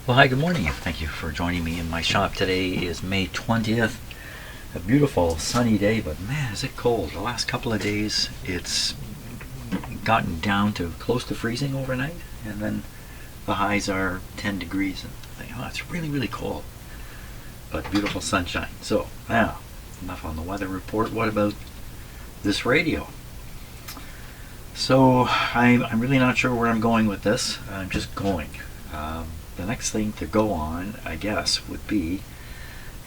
Well, hi, good morning. Thank you for joining me in my shop. Today is May 20th. A beautiful sunny day, but man, is it cold. The last couple of days it's gotten down to close to freezing overnight, and then the highs are 10 degrees. And I think, oh, it's really, really cold. But beautiful sunshine. So, now, enough on the weather report. What about this radio? So, I'm really not sure where I'm going with this. I'm just going. The next thing to go on, I guess, would be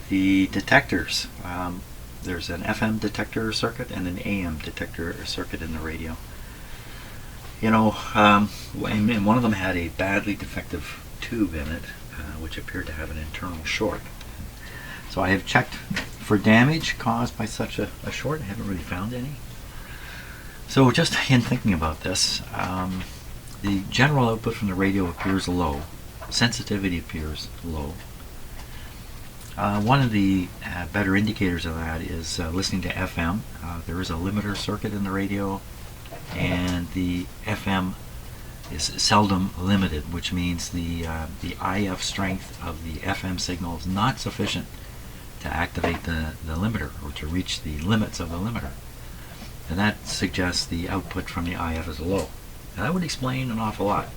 the detectors. There's an FM detector circuit and an AM detector circuit in the radio. You know, and one of them had a badly defective tube in it, which appeared to have an internal short. So I have checked for damage caused by such a short. I haven't really found any. So just in thinking about this, the general output from the radio appears low. Sensitivity appears low. One of the better indicators of that is listening to FM. There is a limiter circuit in the radio, and the FM is seldom limited, which means the IF strength of the FM signal is not sufficient to activate the limiter or to reach the limits of the limiter. And that suggests the output from the IF is low. And that would explain an awful lot.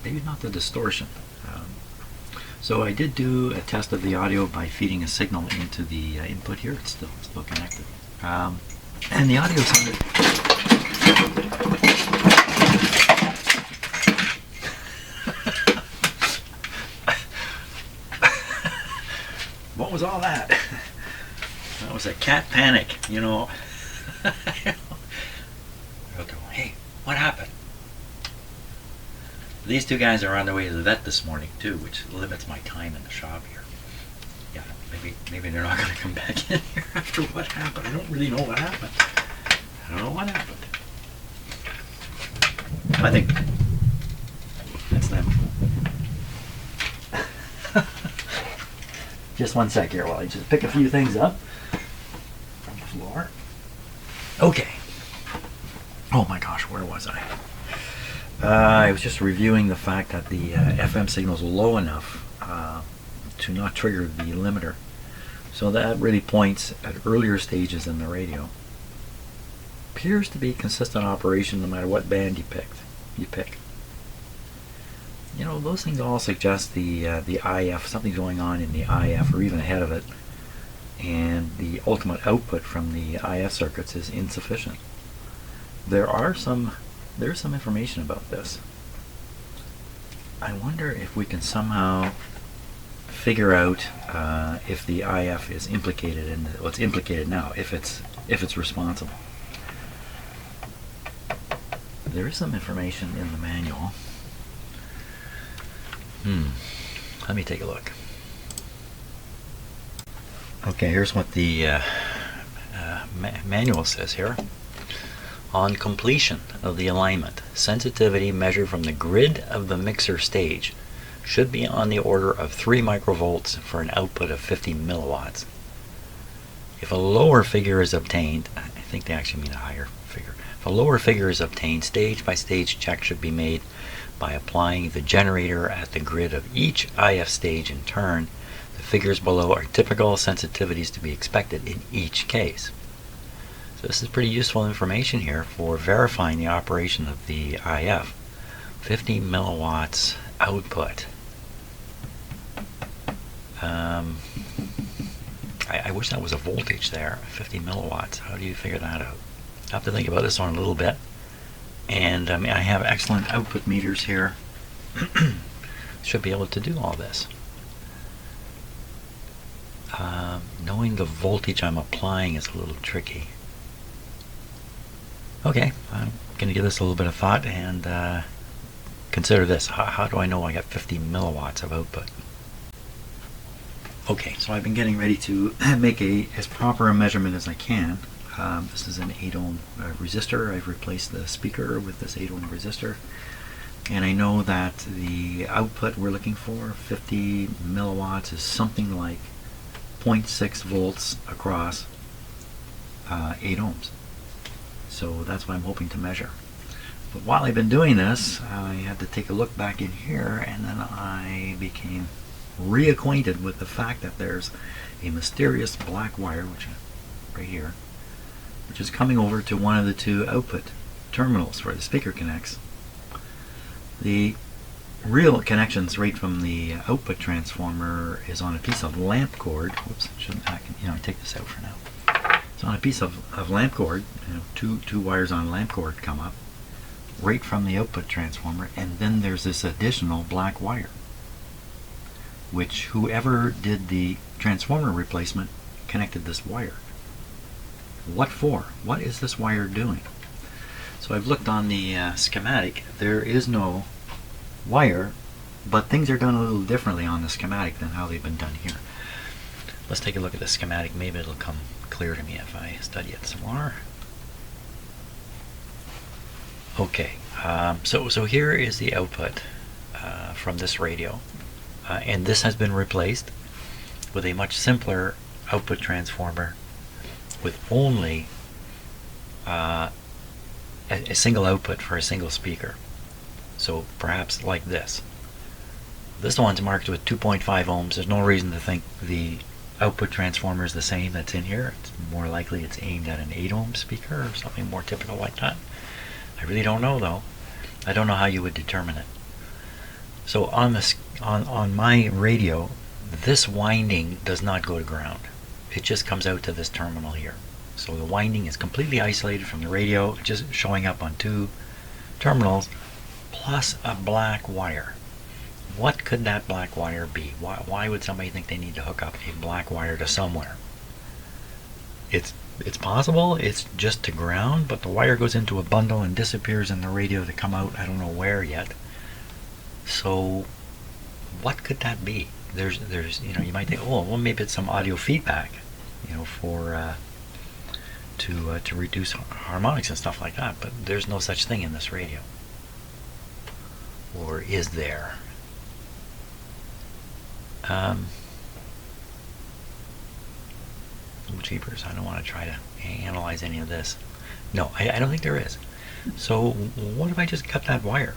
Maybe not the distortion. So I did do a test of the audio by feeding a signal into the input here. It's still connected. And the audio sounded... What was all that? That was a cat panic, you know. Hey, what happened? These two guys are on their way to the vet this morning too, which limits my time in the shop here. Yeah, maybe they're not going to come back in here after what happened. I don't really know what happened. I don't know what happened. I think that's them. Just one sec here while I just pick a few things up from the floor. Okay. Oh my gosh, where was I? I was just reviewing the fact that the FM signal is low enough to not trigger the limiter. So that really points at earlier stages in the radio. Appears to be consistent operation no matter what band you pick. You know, those things all suggest the IF, something's going on in the IF or even ahead of it, and the ultimate output from the IF circuits is insufficient. There's some information about this. I wonder if we can somehow figure out if the IF is implicated in what's implicated now, if it's responsible. There is some information in the manual. Let me take a look. Okay, here's what the manual says here. On completion of the alignment, sensitivity measured from the grid of the mixer stage should be on the order of 3 microvolts for an output of 50 milliwatts. If a lower figure is obtained, I think they actually mean a higher figure. If a lower figure is obtained, stage by stage check should be made by applying the generator at the grid of each IF stage in turn. The figures below are typical sensitivities to be expected in each case. So this is pretty useful information here for verifying the operation of the IF. 50 milliwatts output. I wish that was a voltage there. 50 milliwatts. How do you figure that out? I have to think about this one a little bit. And I have excellent output meters here. Should be able to do all this. Knowing the voltage I'm applying is a little tricky. Okay, I'm going to give this a little bit of thought and consider this. How do I know I got 50 milliwatts of output? Okay, so I've been getting ready to make as proper a measurement as I can. This is an 8 ohm resistor. I've replaced the speaker with this 8 ohm resistor. And I know that the output we're looking for, 50 milliwatts, is something like 0.6 volts across 8 ohms. So that's what I'm hoping to measure. But while I've been doing this, I had to take a look back in here, and then I became reacquainted with the fact that there's a mysterious black wire, which is right here, which is coming over to one of the two output terminals where the speaker connects. The real connections right from the output transformer is on a piece of lamp cord. Whoops, shouldn't I can take this out for now. It's on a piece of lamp cord. Two wires on lamp cord come up right from the output transformer, and then there's this additional black wire, which whoever did the transformer replacement connected this wire. What for? What is this wire doing? So I've looked on the schematic. There is no wire, but things are done a little differently on the schematic than how they've been done here. Let's take a look at the schematic. Maybe it'll come clear to me if I study it some more. Okay, so here is the output from this radio, and this has been replaced with a much simpler output transformer with only a single output for a single speaker. So perhaps like this. This one's marked with 2.5 ohms. There's no reason to think the output transformer is the same that's in here. It's more likely it's aimed at an 8 ohm speaker or something more typical like that. I really don't know though. I don't know how you would determine it. So on this, on my radio, this winding does not go to ground. It just comes out to this terminal here. So the winding is completely isolated from the radio, just showing up on two terminals, plus a black wire. What could that black wire be? Why would somebody think they need to hook up a black wire to somewhere? It's possible it's just to ground, but the wire goes into a bundle and disappears in the radio to come out I don't know where yet. So what could that be? There's you might think, oh well, maybe it's some audio feedback, for to reduce harmonics and stuff like that, but there's no such thing in this radio. Or is there? Oh jeepers, I don't want to try to analyze any of this. No, I don't think there is. So what if I just cut that wire?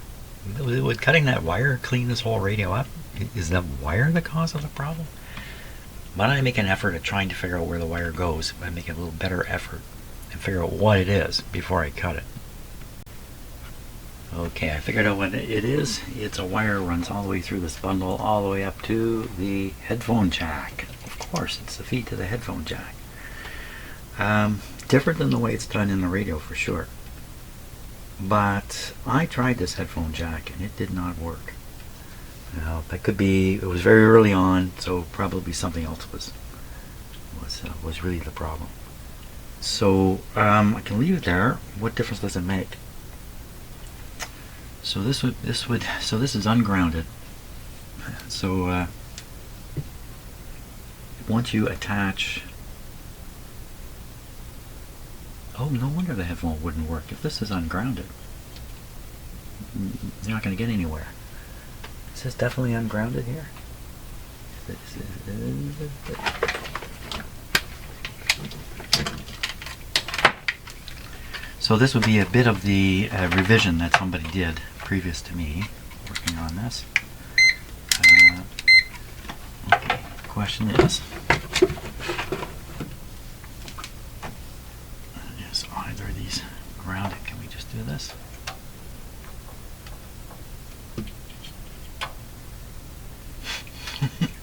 Would cutting that wire clean this whole radio up? Is that wire the cause of the problem? Why don't I make an effort at trying to figure out where the wire goes? I make a little better effort and figure out what it is before I cut it. Okay, I figured out what it is. It's a wire runs all the way through this bundle, all the way up to the headphone jack. Of course, it's the feed to the headphone jack. Different than the way it's done in the radio for sure. But I tried this headphone jack and it did not work. Now that could be, it was very early on, so probably something else was really the problem. So I can leave it there. What difference does it make? So this is ungrounded. So once you attach, oh, no wonder the headphone wouldn't work. If this is ungrounded, you're not going to get anywhere. Is this definitely ungrounded here? So this would be a bit of the revision that somebody did previous to me working on this. Okay, the question is either of these grounded. Can we just do this?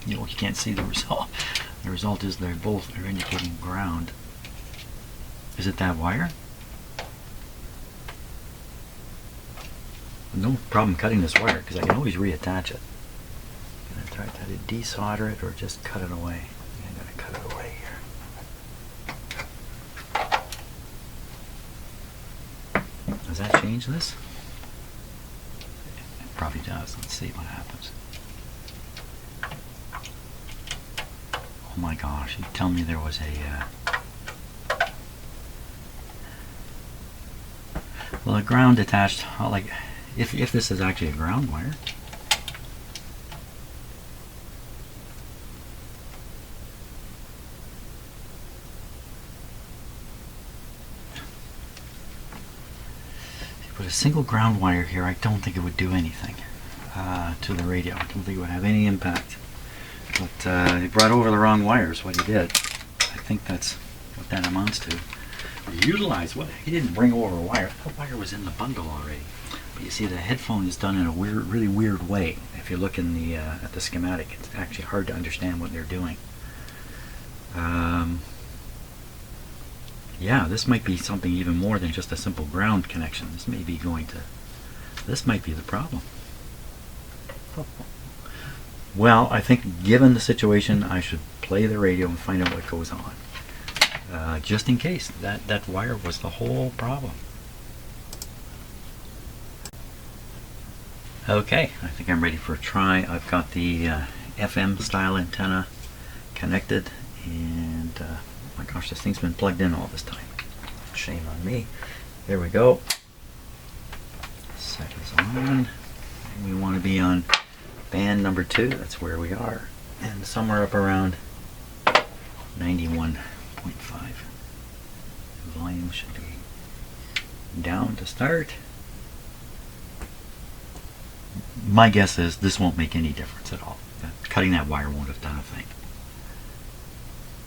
You can't see the result. The result is they both are indicating ground. Is it that wire? No problem cutting this wire because I can always reattach it. I'm going to try to desolder it or just cut it away. I'm going to cut it away here. Does that change this? It probably does. Let's see what happens. Oh my gosh, you tell me there was a well, a ground attached, like if this is actually a ground wire. You put a a single ground wire here, I don't think it would do anything to the radio. I don't think it would have any impact. But he brought over the wrong wires, what he did. I think that's what that amounts to. Utilize what? He didn't bring over a wire. That wire was in the bundle already. But you see, the headphone is done in a weird, really weird way. If you look in the at the schematic, it's actually hard to understand what they're doing. Yeah, this might be something even more than just a simple ground connection. This may be this might be the problem. Well, I think given the situation, I should play the radio and find out what goes on. Just in case. That wire was the whole problem. Okay, I think I'm ready for a try. I've got the FM style antenna connected, and my gosh, this thing's been plugged in all this time. Shame on me. There we go. Set is on. We want to be on band number 2. That's where we are, and somewhere up around 91.5. The volume should be down to start. My guess is this won't make any difference at all. Cutting that wire won't have done a thing.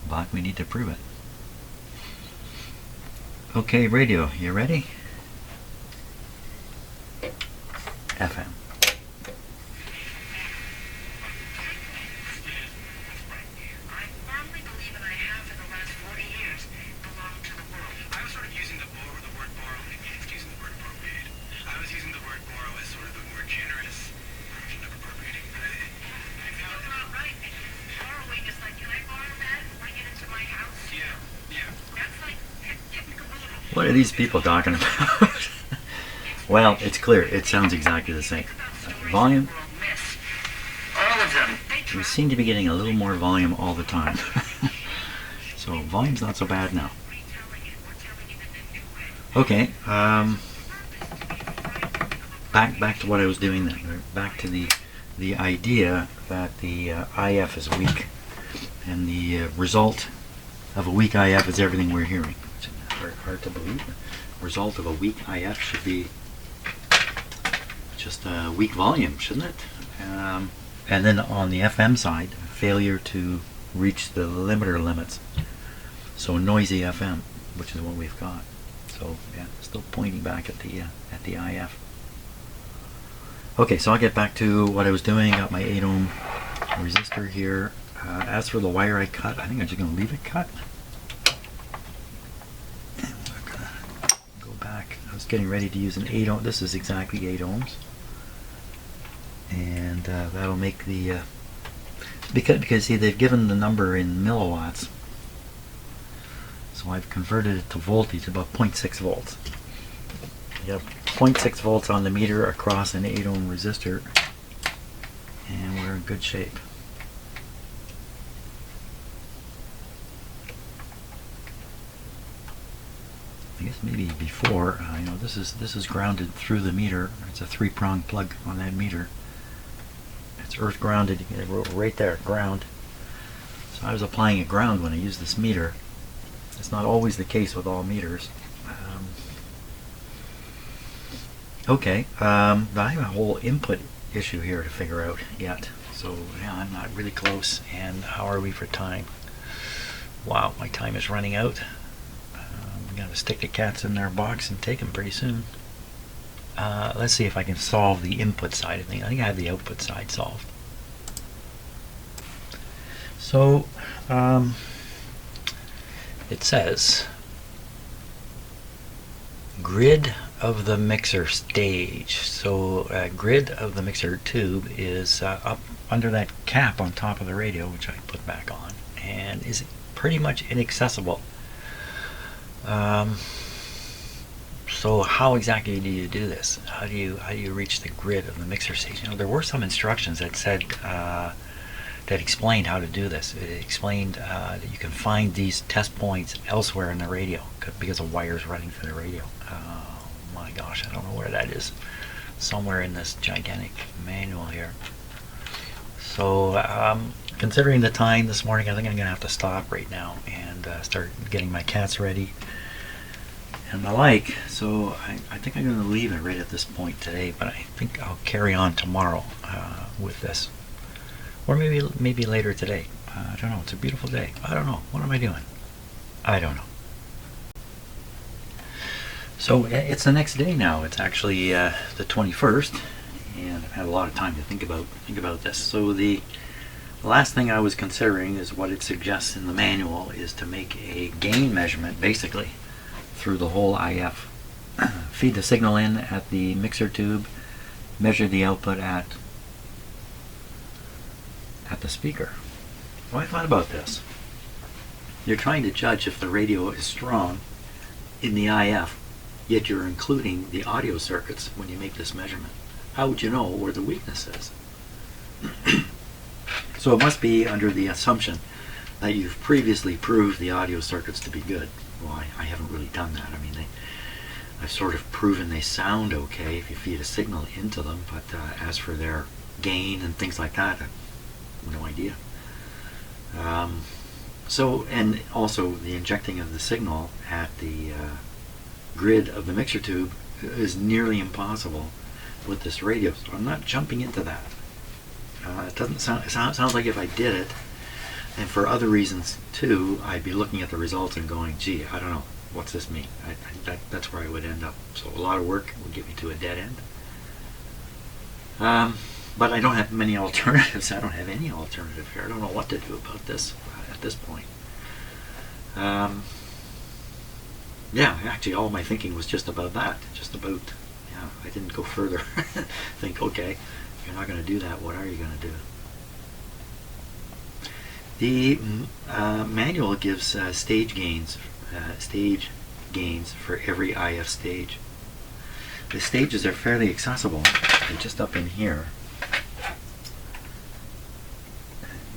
But we need to prove it. Okay, radio, you ready? FM. What are these people talking about? Well, it's clear. It sounds exactly the same. Volume. We seem to be getting a little more volume all the time. So volume's not so bad now. Okay. Back to what I was doing then. Back to the idea that the IF is weak, and the result of a weak IF is everything we're hearing. Hard to believe. The result of a weak IF should be just a weak volume, shouldn't it? And then on the FM side, failure to reach the limiter limits. So noisy FM, which is what we've got. So yeah, still pointing back at the IF. Okay, so I'll get back to what I was doing. Got my 8 ohm resistor here. As for the wire I cut, I think I'm just going to leave it cut. I was getting ready to use an 8 ohm. This is exactly 8 ohms, and that'll make the because see, they've given the number in milliwatts, so I've converted it to voltage, about 0.6 volts. You have 0.6 volts on the meter across an 8 ohm resistor, and we're in good shape. I guess maybe before, you know, this is grounded through the meter. It's a 3-prong plug on that meter. It's earth grounded. You get it right there, ground. So I was applying a ground when I used this meter. It's not always the case with all meters. Okay, I have a whole input issue here to figure out yet. So yeah, I'm not really close. And how are we for time? Wow, my time is running out. Got to stick the cats in their box and take them pretty soon. Let's see if I can solve the input side of things. I think I have the output side solved. So it says grid of the mixer stage. So grid of the mixer tube is up under that cap on top of the radio, which I put back on, and is pretty much inaccessible. So how exactly do you do this? How do you reach the grid of the mixer stage? You know, there were some instructions that said that explained how to do this. It explained that you can find these test points elsewhere in the radio because of wires running through the radio. Oh my gosh, I don't know where that is. Somewhere in this gigantic manual here. So considering the time this morning, I think I'm going to have to stop right now and start getting my cats ready. and the like. So I think I'm going to leave it right at this point today, but I think I'll carry on tomorrow with this, or maybe later today. I don't know. It's a beautiful day. I don't know. What am I doing? I don't know. So it's the next day now. It's actually the 21st, and I've had a lot of time to think about this. So the last thing I was considering is what it suggests in the manual is to make a gain measurement, basically, through the whole IF. Feed the signal in at the mixer tube, measure the output at the speaker. Well, I thought about this. You're trying to judge if the radio is strong in the IF, yet you're including the audio circuits when you make this measurement. How would you know where the weakness is? So it must be under the assumption that you've previously proved the audio circuits to be good. Well, I haven't really done that. I mean, I've sort of proven they sound okay if you feed a signal into them, but as for their gain and things like that, I have no idea. So, and also the injecting of the signal at the grid of the mixer tube is nearly impossible with this radio. So I'm not jumping into that. It doesn't sound. It sounds like if I did it, and for other reasons too, I'd be looking at the results and going, "Gee, I don't know. What's this mean?" That's where I would end up. So a lot of work would get me to a dead end. But I don't have many alternatives. I don't have any alternative here. I don't know what to do about this at this point. Yeah, actually all my thinking was just about that. I didn't go further. Think, okay, if you're not going to do that, what are you going to do? The manual gives stage gains for every IF stage. The stages are fairly accessible. They're just up in here.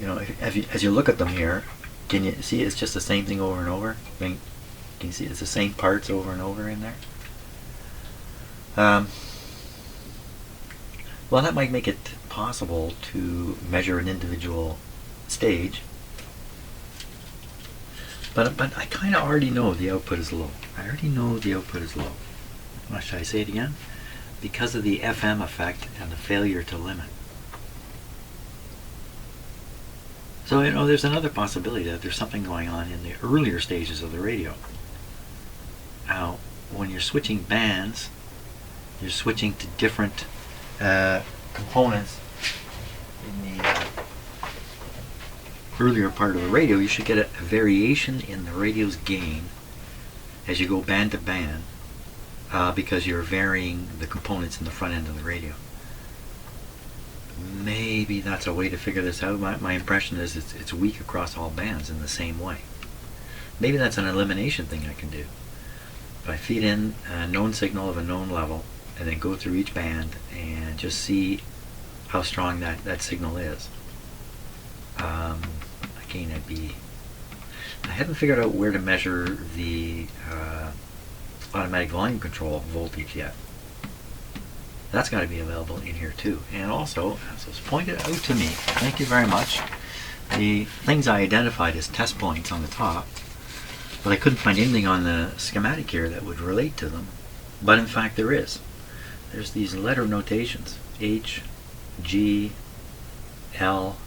You know, as you look at them here, can you see it's just the same thing over and over? Can you see it's the same parts over and over in there? Well, that might make it possible to measure an individual stage, but I kind of already know the output is low. Well, should I say it again? Because of the FM effect and the failure to limit. So, you know, there's another possibility that there's something going on in the earlier stages of the radio. Now, when you're switching bands, you're switching to different components in the earlier part of the radio. You should get a variation in the radio's gain as you go band to band, because you're varying the components in the front end of the radio. Maybe that's a way to figure this out. My impression is it's weak across all bands in the same way. Maybe that's an elimination thing I can do. If I feed in a known signal of a known level and then go through each band and just see how strong that signal is. Again, I haven't figured out where to measure the automatic volume control voltage yet. That's got to be available in here too. And also, as was pointed out to me, thank you very much, the things I identified as test points on the top, but I couldn't find anything on the schematic here that would relate to them. But in fact there is. There's these letter notations, H, G, L,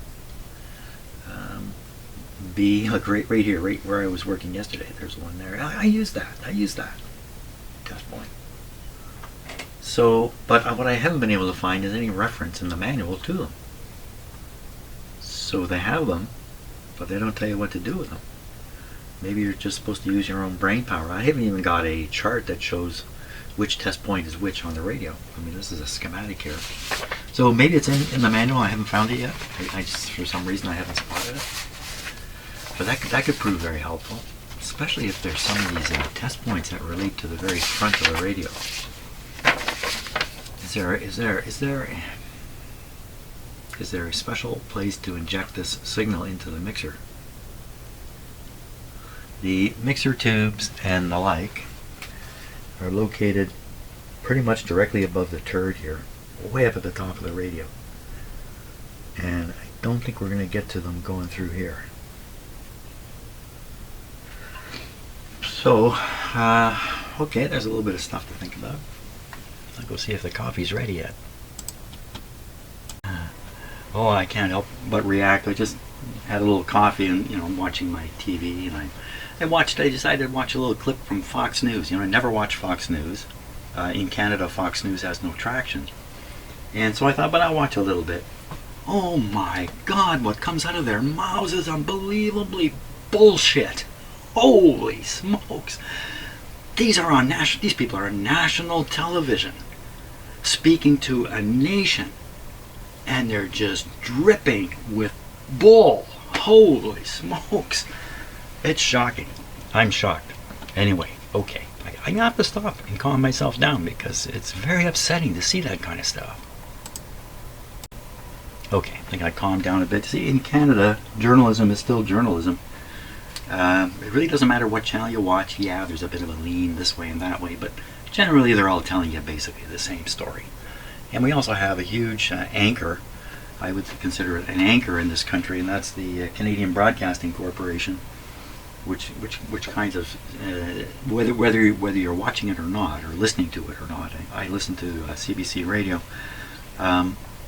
B, like right here, right where I was working yesterday. There's one there. I use that. Test point. So, but what I haven't been able to find is any reference in the manual to them. So they have them, but they don't tell you what to do with them. Maybe you're just supposed to use your own brain power. I haven't even got a chart that shows which test point is which on the radio. I mean, this is a schematic here. So maybe it's in the manual. I haven't found it yet. I just, for some reason, I haven't spotted it. But that could prove very helpful, especially if there's some of these test points that relate to the very front of the radio. Is there a special place to inject this signal into the mixer? The mixer tubes and the like are located pretty much directly above the turd here, way up at the top of the radio. And I don't think we're going to get to them going through here. So, okay, there's a little bit of stuff to think about. I'll go see if the coffee's ready yet. Oh, I can't help but react. I just had a little coffee and, you know, I'm watching my TV, and I decided to watch a little clip from Fox News. You know, I never watch Fox News. In Canada, Fox News has no traction. And so I thought, but I'll watch a little bit. Oh my God, what comes out of their mouths is unbelievably bullshit. Holy smokes. These people are on national television, speaking to a nation, and they're just dripping with bull. Holy smokes. It's shocking. I'm shocked. Anyway, okay. I have to stop and calm myself down because it's very upsetting to see that kind of stuff. Okay, I think I calmed down a bit. See, in Canada, journalism is still journalism. It really doesn't matter what channel you watch. Yeah, there's a bit of a lean this way and that way, but generally they're all telling you basically the same story. And we also have a huge anchor. I would consider it an anchor in this country, and that's the Canadian Broadcasting Corporation, which kinds of whether you're watching it or not, or listening to it or not. I listen to CBC Radio.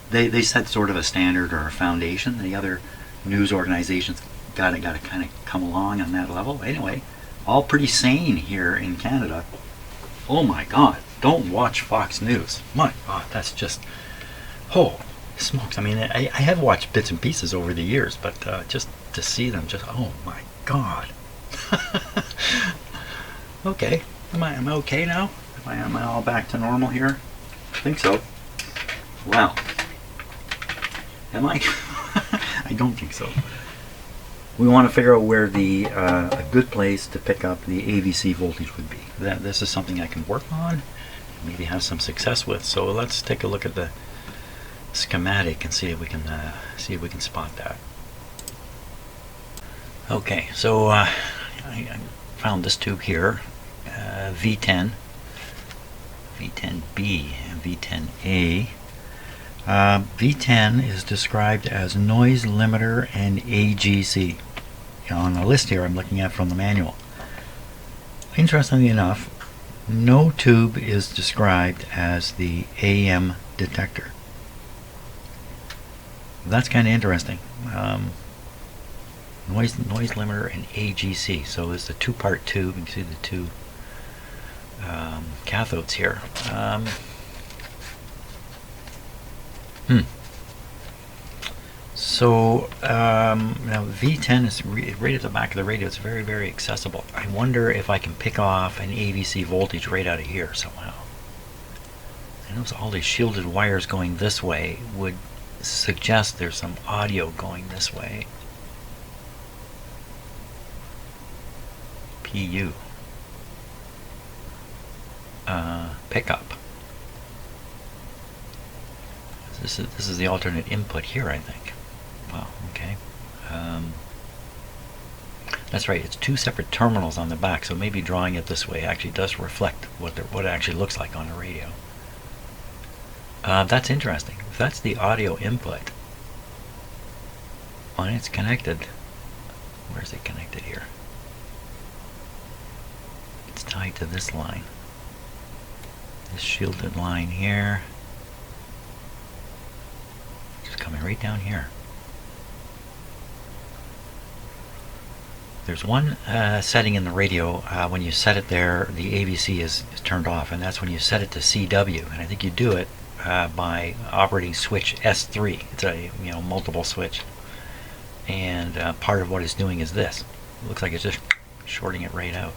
They set sort of a standard or a foundation. The other news organizations got to kind of come along on that level. Anyway, all pretty sane here in Canada. Oh my God, don't watch Fox News. My God, that's just, oh, smokes. I mean, I have watched bits and pieces over the years, but just to see them, just, oh my God. Okay, am I okay now? Am I all back to normal here? I think so. Wow. Am I? I don't think so. We want to figure out where the a good place to pick up the AVC voltage would be. This is something I can work on, maybe have some success with. So let's take a look at the schematic and see if we can spot that. Okay, so I found this tube here, V10, V10B, and V10A. V10 is described as noise limiter and AGC. On the list here I'm looking at from the manual. Interestingly enough, no tube is described as the AM detector. That's kind of interesting. Noise limiter and AGC. So it's the two-part tube. You can see the two cathodes here. So now V10 is right at the back of the radio. It's very, very accessible. I wonder if I can pick off an AVC voltage right out of here somehow. I notice all these shielded wires going this way would suggest there's some audio going this way. PU. Pickup. This is the alternate input here, I think. Wow, okay. That's right, it's two separate terminals on the back, so maybe drawing it this way actually does reflect what it actually looks like on a radio. That's interesting. If that's the audio input, when it's connected, where's it connected here? It's tied to this line. This shielded line here. Just coming right down here. There's one setting in the radio, when you set it there, the AVC is turned off, and that's when you set it to CW, and I think you do it by operating switch S3. It's a multiple switch, and part of what it's doing is this. It looks like it's just shorting it right out.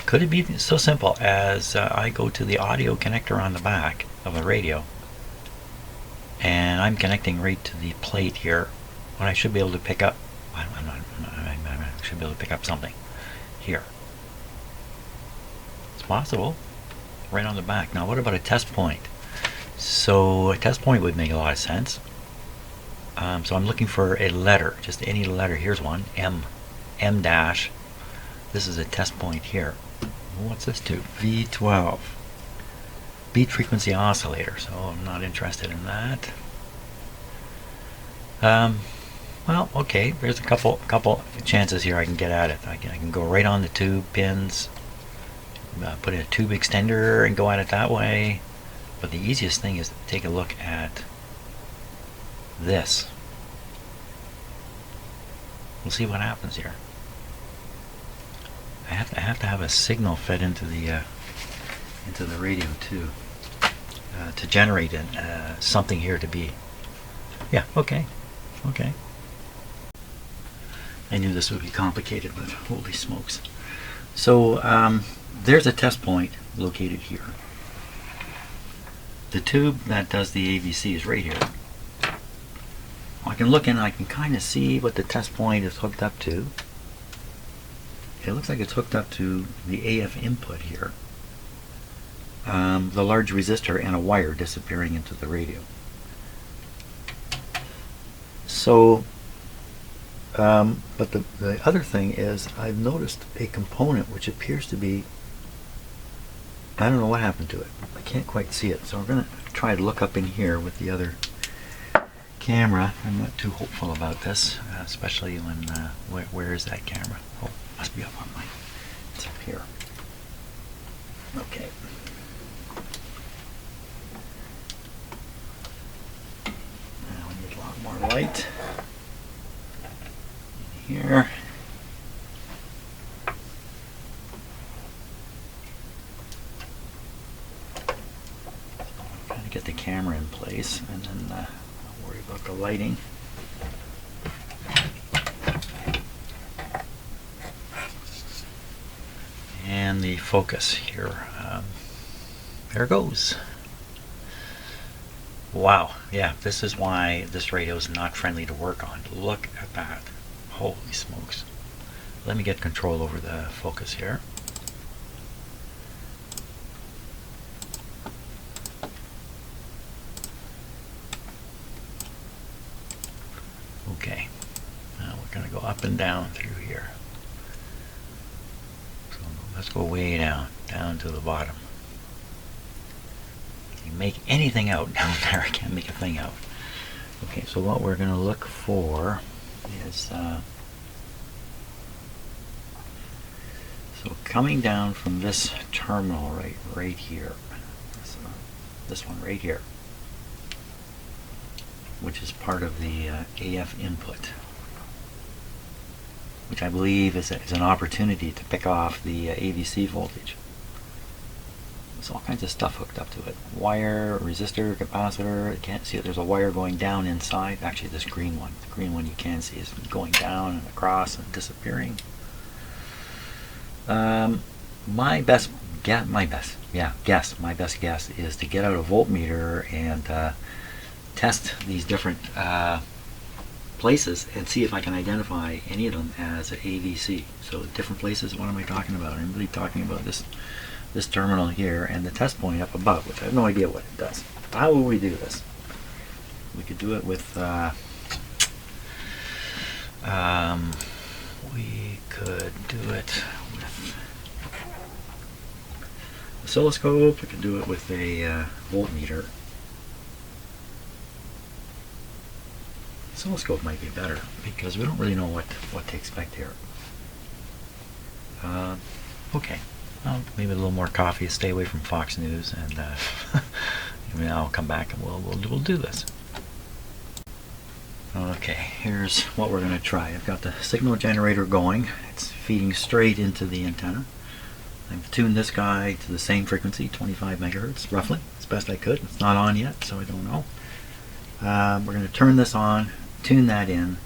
Could it be so simple as I go to the audio connector on the back of the radio, and I'm connecting right to the plate here, when I should be able to pick up, I should be able to pick up something here. It's possible, right on the back. Now what about a test point? So a test point would make a lot of sense. So I'm looking for a letter, just any letter. Here's one, M dash. This is a test point here. What's this to? V12. Beat frequency oscillator, so I'm not interested in that. well, okay, there's a couple chances here I can get at it. I can go right on the tube pins, put in a tube extender and go at it that way. But the easiest thing is to take a look at this. We'll see what happens here. I have to have a signal fed into the radio too, to generate something here to be. Yeah. Okay. Okay. I knew this would be complicated, but holy smokes. So there's a test point located here. The tube that does the AVC is right here. I can look in and I can kind of see what the test point is hooked up to. It looks like it's hooked up to the AF input here. The large resistor and a wire disappearing into the radio. So, but the other thing is I've noticed a component which appears to be, I don't know what happened to it. I can't quite see it. So we're going to try to look up in here with the other camera. I'm not too hopeful about this, especially when, where is that camera? Oh, it must be up on mine. It's up here. Okay. Now we need a lot more light. In here. Trying to get the camera in place and then I'll worry about the lighting. And the focus here. There it goes. Wow, yeah, this is why this radio is not friendly to work on. Look at that. Holy smokes. Let me get control over the focus here. Okay, now we're going to go up and down through here. So let's go way down to the bottom. Can you make anything out down there? I can't make a thing out. Okay, so what we're going to look for is so coming down from this terminal right here, this one right here, which is part of the AF input, which I believe is an opportunity to pick off the AVC voltage. There's all kinds of stuff hooked up to it. Wire, resistor, capacitor. You can't see it. There's a wire going down inside. Actually, this green one. The green one you can see is going down and across and disappearing. My best guess is to get out a voltmeter and test these different places and see if I can identify any of them as AVC. So different places, what am I talking about? I'm really talking about this terminal here and the test point up above, which I have no idea what it does. How will we do this? We could do it with oscilloscope. We could do it with a voltmeter. Oscilloscope might be better because we don't really know what to expect here. Okay, well, maybe a little more coffee. Stay away from Fox News, and maybe I'll come back and we'll do this. Okay, here's what we're going to try. I've got the signal generator going. It's feeding straight into the antenna. I've tuned this guy to the same frequency, 25 megahertz, roughly, as best I could. It's not on yet, so I don't know. We're going to turn this on, tune that in.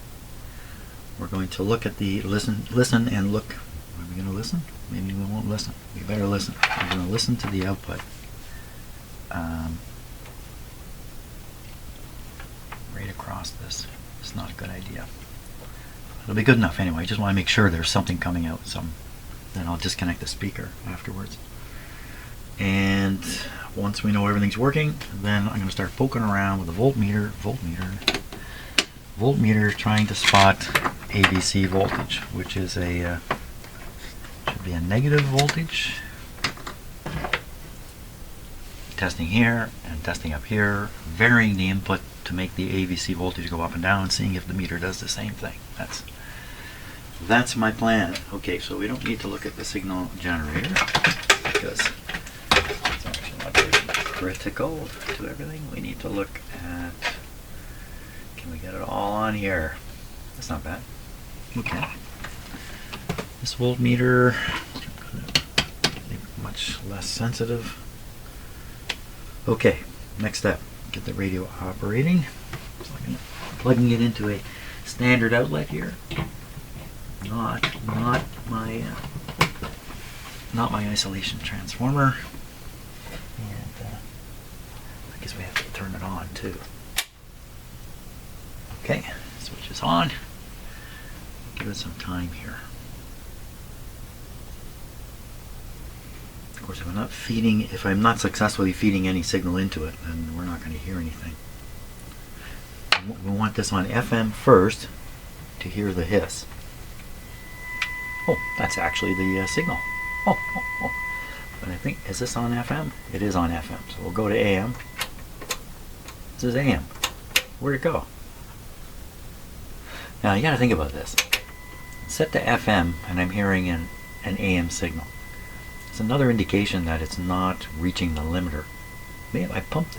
We're going to look at the listen and look. Are we going to listen? Maybe we won't listen. We better listen. We're going to listen to the output. Right across this. It's not a good idea. It'll be good enough anyway. I just want to make sure there's something coming out. Then I'll disconnect the speaker afterwards. And once we know everything's working, then I'm going to start poking around with a voltmeter, trying to spot AVC voltage, which is should be a negative voltage. Testing here and testing up here, varying the input to make the AVC voltage go up and down, and seeing if the meter does the same thing. That's my plan. Okay, so we don't need to look at the signal generator because it's actually not very critical to everything. We need to look at, can we get it all on here? That's not bad. Okay. This voltmeter, much less sensitive. Okay, next step, get the radio operating. Plugging it into a standard outlet here. Not my isolation transformer. And I guess we have to turn it on too. Okay, switch is on. Give it some time here. Of course, if I'm not successfully feeding any signal into it, then we're not going to hear anything. We want this on FM first to hear the hiss. Oh, that's actually the signal. Oh. But I think, is this on FM? It is on FM. So we'll go to AM. This is AM. Where'd it go? Now you got to think about this. Set to FM, and I'm hearing an AM signal. It's another indication that it's not reaching the limiter. Maybe if I pump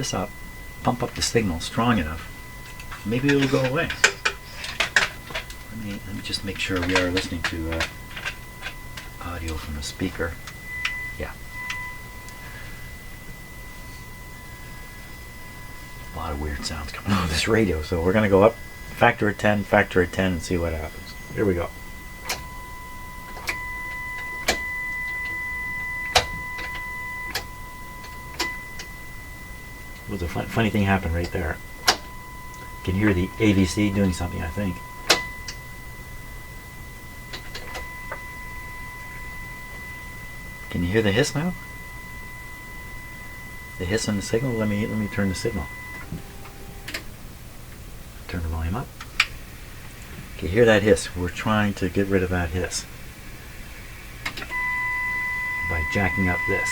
up the signal strong enough, maybe it'll go away. Let me just make sure we are listening to audio from a speaker. Yeah. A lot of weird sounds coming out of this radio, so we're going to go up factor of 10, and see what happens. Here we go. Well, the funny thing happened right there. You can hear the AVC doing something, I think. Can you hear the hiss now? The hiss on the signal? Let me turn the signal. Turn the volume up. Okay, hear that hiss. We're trying to get rid of that hiss by jacking up this.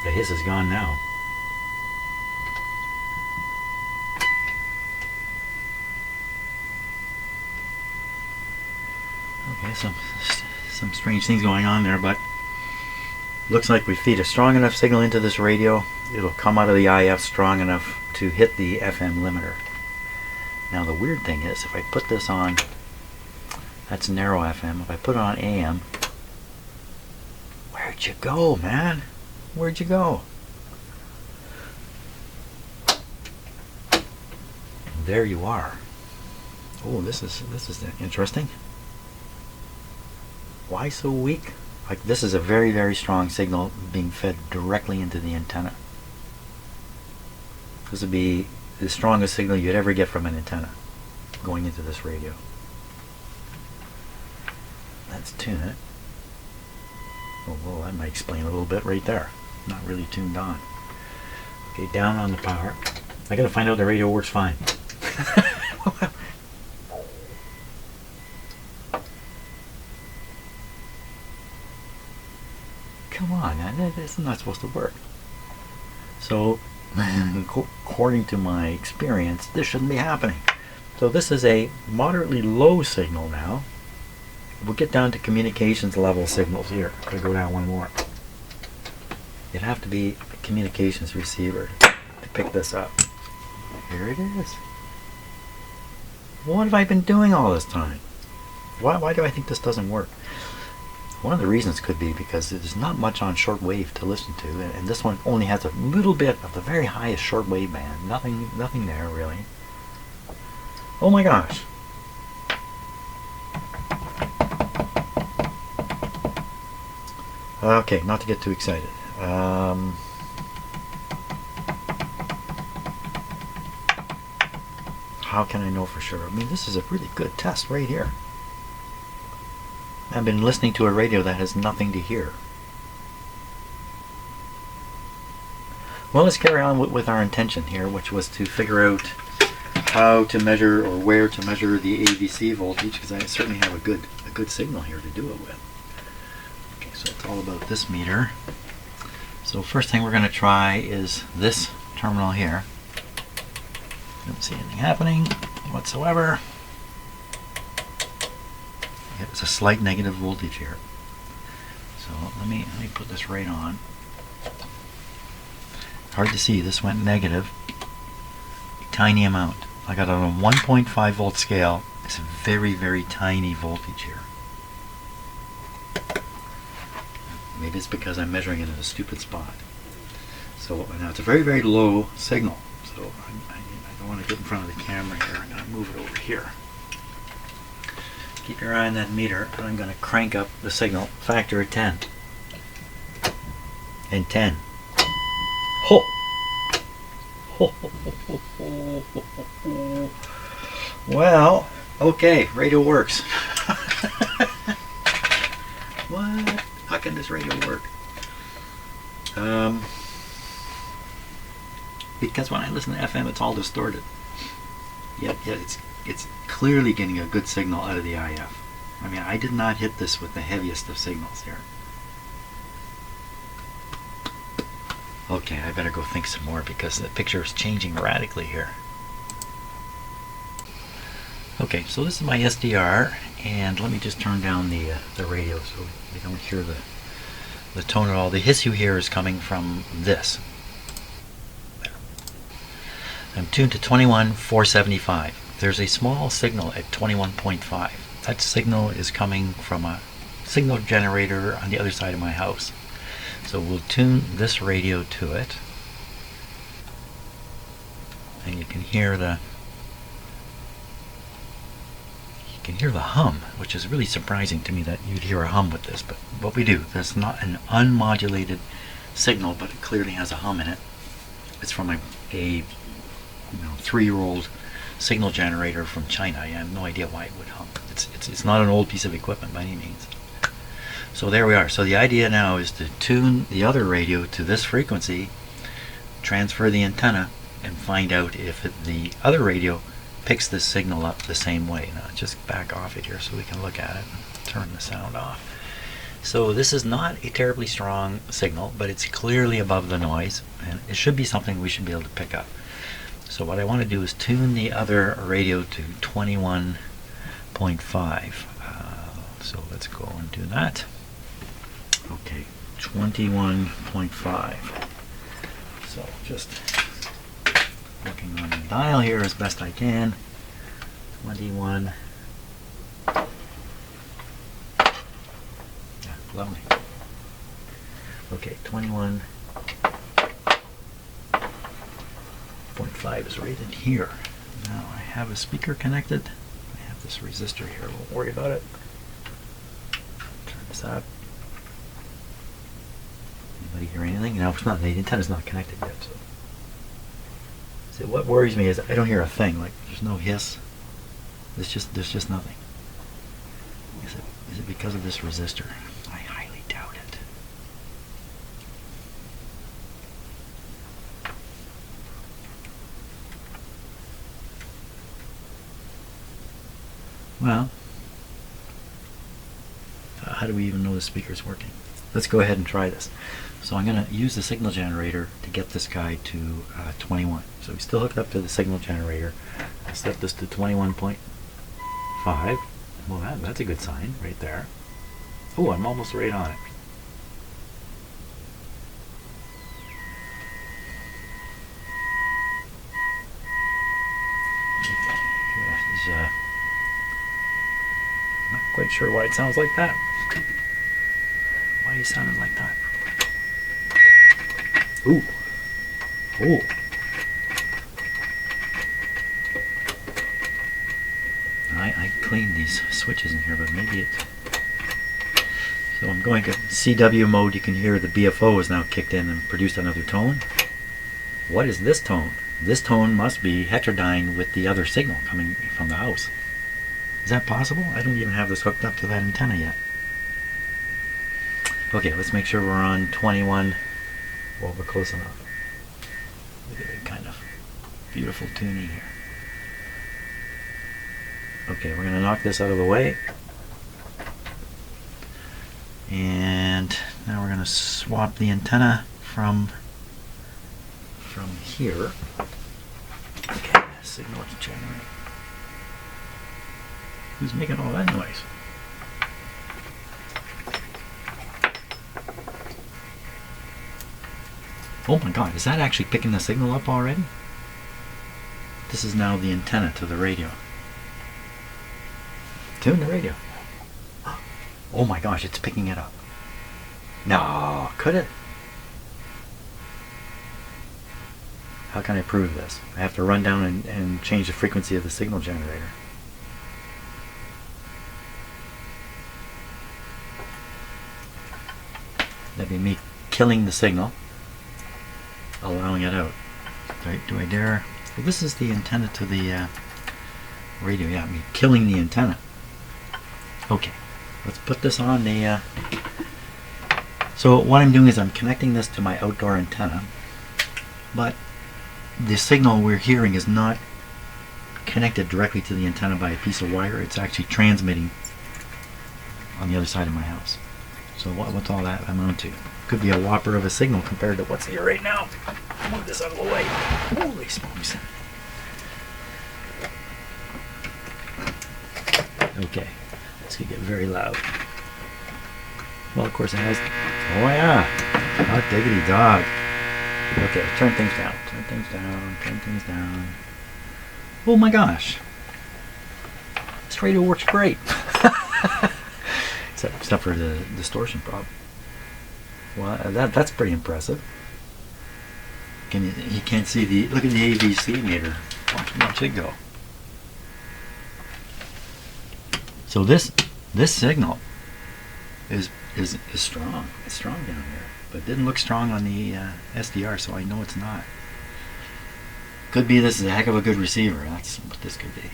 The hiss is gone now. Okay, some strange things going on there, but looks like we feed a strong enough signal into this radio, it'll come out of the IF strong enough to hit the FM limiter. Now the weird thing is, if I put this on, that's narrow FM, if I put it on AM, where'd you go, man? Where'd you go? There you are. Oh, this is interesting. Why so weak? Like, this is a very, very strong signal being fed directly into the antenna. This would be the strongest signal you'd ever get from an antenna going into this radio. Let's tune it. Oh, well, that might explain a little bit right there. Not really tuned on. Okay, down on the power. I gotta find out the radio works fine. Come on, man, this is not supposed to work. So, according to my experience, this shouldn't be happening. So this is a moderately low signal now. We'll get down to communications level signals here. I'm gonna go down one more. It'd have to be a communications receiver to pick this up. Here it is. What have I been doing all this time? Why do I think this doesn't work? One of the reasons could be because there's not much on shortwave to listen to, and this one only has a little bit of the very highest shortwave band. Nothing there really. Oh my gosh. Okay, not to get too excited. How can I know for sure? I mean, this is a really good test right here. I've been listening to a radio that has nothing to hear. Well, let's carry on with our intention here, which was to figure out how to measure or where to measure the AVC voltage, because I certainly have a good signal here to do it with. Okay, so it's all about this meter. So first thing we're going to try is this terminal here. Don't see anything happening whatsoever. It's a slight negative voltage here. So let me put this right on. Hard to see, this went negative. A tiny amount. I got it on a 1.5 volt scale. It's a very, very tiny voltage here. Maybe it's because I'm measuring it in a stupid spot. So now it's a very, very low signal. So I don't want to get in front of the camera here. I'm going to move it over here. Keep your eye on that meter, and I'm going to crank up the signal factor of 10. And 10. Ho! Well, okay, radio works. What? How can this radio work? Because when I listen to FM, it's all distorted. Yet it's clearly getting a good signal out of the IF. I mean, I did not hit this with the heaviest of signals here. Okay, I better go think some more because the picture is changing radically here. Okay, so this is my SDR, and let me just turn down the radio so we don't hear the tone at all. The hiss you hear is coming from this. There. I'm tuned to 21,475. There's a small signal at 21.5. That signal is coming from a signal generator on the other side of my house. So we'll tune this radio to it, and you can hear the hum, which is really surprising to me that you'd hear a hum with this, but what we do, there's not an unmodulated signal, but it clearly has a hum in it. It's from a 3-year-old signal generator from China. I have no idea why it would hum. It's not an old piece of equipment by any means. So there we are. So the idea now is to tune the other radio to this frequency, transfer the antenna, and find out if the other radio picks this signal up the same way. Now just back off it here so we can look at it and turn the sound off. So this is not a terribly strong signal, but it's clearly above the noise, and it should be something we should be able to pick up. So what I want to do is tune the other radio to 21.5. So let's go and do that. Okay, 21.5. So just working on the dial here as best I can. 21. Yeah, lovely. Okay, 21.5 is right in here. Now I have a speaker connected. I have this resistor here. Won't worry about it. Turn this up. Anybody hear anything? No, it's not. The antenna's not connected yet. So what worries me is I don't hear a thing. Like there's no hiss. There's just nothing. Is it because of this resistor? I highly doubt it. Well, how do we even know the speaker's working? Let's go ahead and try this. So I'm going to use the signal generator to get this guy to 21. So we still hooked up to the signal generator. I'll set this to 21.5. Well, that's a good sign right there. Oh, I'm almost right on it. Not quite sure why it sounds like that. Why are you sounding like that? Ooh. Ooh. I cleaned these switches in here, but maybe it... So I'm going to CW mode. You can hear the BFO is now kicked in and produced another tone. What is this tone? This tone must be heterodyne with the other signal coming from the house. Is that possible? I don't even have this hooked up to that antenna yet. Okay, let's make sure we're on 21. Well, we're close enough. Look at that kind of beautiful tuning here. Okay, we're going to knock this out of the way. And now we're going to swap the antenna from here. Okay, signal to generate. Who's making all that noise? Oh my god, is that actually picking the signal up already? This is now the antenna to the radio. Tune the radio. Oh my gosh, it's picking it up. No, could it? How can I prove this? I have to run down and change the frequency of the signal generator. That'd be me killing the signal, allowing it out. Do I dare? Well, this is the antenna to the radio. Yeah, me killing the antenna. Okay, let's put this on the... So what I'm doing is I'm connecting this to my outdoor antenna, but the signal we're hearing is not connected directly to the antenna by a piece of wire. It's actually transmitting on the other side of my house. So what's all that amount to? Could be a whopper of a signal compared to what's here right now. Move this out of the way. Holy smokes. Okay, this could get very loud. Well, of course it has. Oh yeah, hot diggity dog. Okay, turn things down, turn things down, turn things down. Oh my gosh, this radio works great. Except for the distortion problem. Well, that's pretty impressive. You can't see the, look at the AVC meter. Watch it go. So this signal is strong. It's strong down here, but it didn't look strong on the SDR, so I know it's not. Could be this is a heck of a good receiver. That's what this could be.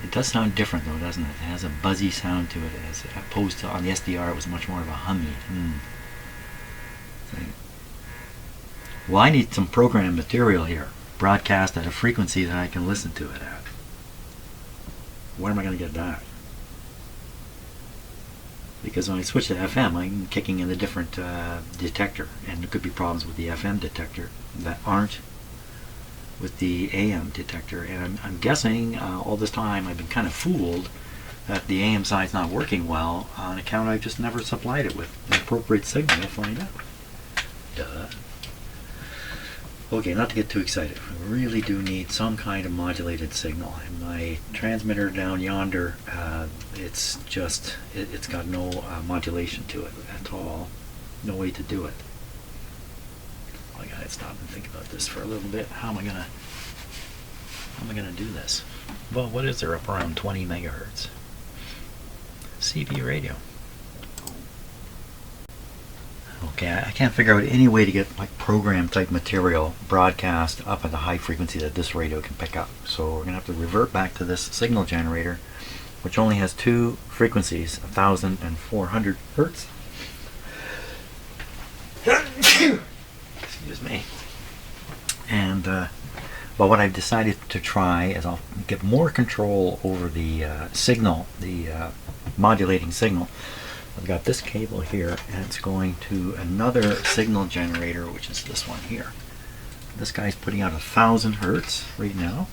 It does sound different though, doesn't it? It has a buzzy sound to it, as opposed to on the SDR. It was much more of a hummy thing. Well, I need some program material here, broadcast at a frequency that I can listen to it at. Where am I going to get that? Because when I switch to FM, I'm kicking in a different detector, and there could be problems with the FM detector that aren't with the AM detector. And I'm guessing all this time I've been kind of fooled that the AM side's not working well on account I've just never supplied it with an appropriate signal to find out. Duh. Okay, not to get too excited. We really do need some kind of modulated signal. And my transmitter down yonder, it's got no modulation to it at all. No way to do it. I gotta stop and think about this for a little bit. How am I gonna do this? Well, what is there up around 20 megahertz? CB radio. Okay, I can't figure out any way to get like program type material broadcast up at the high frequency that this radio can pick up. So we're gonna have to revert back to this signal generator, which only has two frequencies, 1000 and 400 hertz. Excuse me. And but what I've decided to try is I'll get more control over the signal, the modulating signal. I've got this cable here, and it's going to another signal generator, which is this one here. This guy's putting out 1000 hertz right now.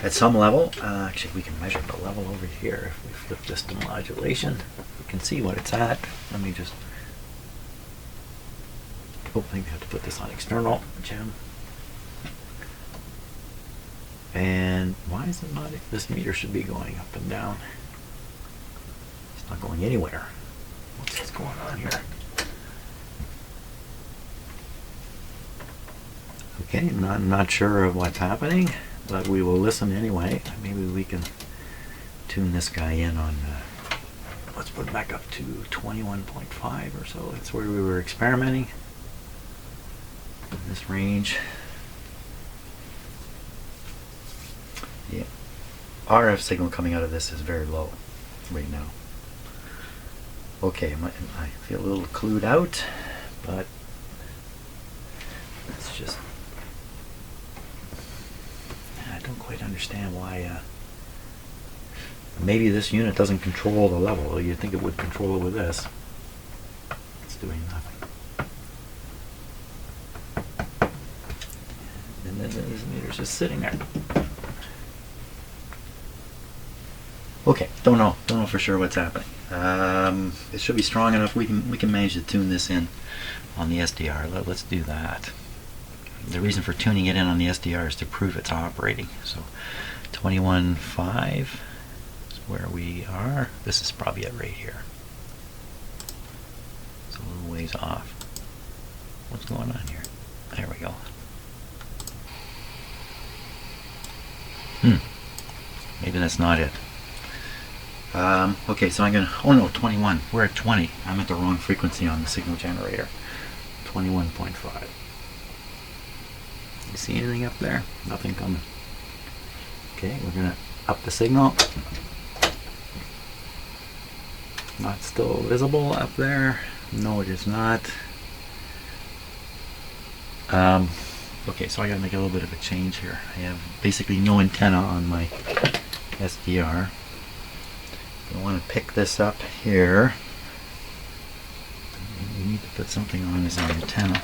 At some level, actually we can measure the level over here. If we flip this to modulation, we can see what it's at. Let me just, I think we have to put this on external, Jim. And why is it not, this meter should be going up and down. It's not going anywhere. What's going on here? Okay, not sure of what's happening, but we will listen anyway. Maybe we can tune this guy in on, let's put it back up to 21.5 or so. That's where we were experimenting. In this range. The RF signal coming out of this is very low right now. Okay, I feel a little clued out, but it's just, I don't quite understand why, maybe this unit doesn't control the level. You'd think it would control it with this. Let's doing nothing. And then the meter's just sitting there. Okay, don't know for sure what's happening. It should be strong enough. We can manage to tune this in on the SDR. Let's do that. The reason for tuning it in on the SDR is to prove it's operating. So 21.5 is where we are. This is probably it right here. It's a little ways off. What's going on here? There we go. Maybe that's not it. Okay, so I'm gonna, oh no, 21. We're at 20. I'm at the wrong frequency on the signal generator. 21.5. You see anything up there? Nothing coming. Okay, we're gonna up the signal. Not still visible up there. No, it is not. Okay, so I gotta make a little bit of a change here. I have basically no antenna on my SDR. I want to pick this up here. We need to put something on as an antenna.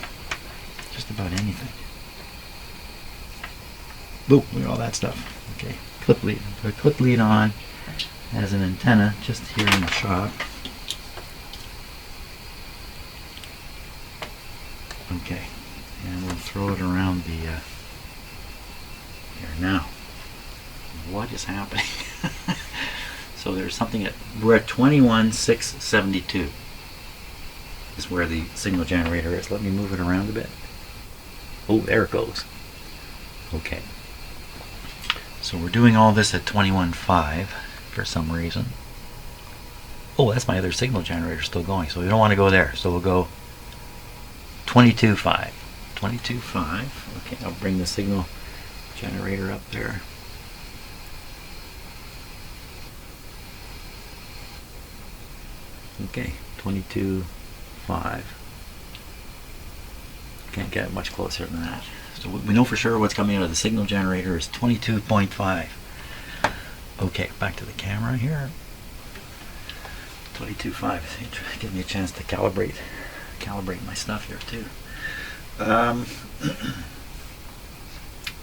Just about anything. Look at all that stuff. Okay, clip lead. Put a clip lead on as an antenna just here in the shop. Okay, and we'll throw it around the here now. What is happening? So there's something at, we're at 21.672 is where the signal generator is. Let me move it around a bit. Oh, there it goes. Okay. So we're doing all this at 21.5 for some reason. Oh, that's my other signal generator still going. So we don't want to go there. So we'll go 22.5. 22.5. Okay, I'll bring the signal generator up there. Okay, 22.5. Can't get much closer than that. So we know for sure what's coming out of the signal generator is 22.5. Okay, back to the camera here. 22.5. Give me a chance to calibrate my stuff here too.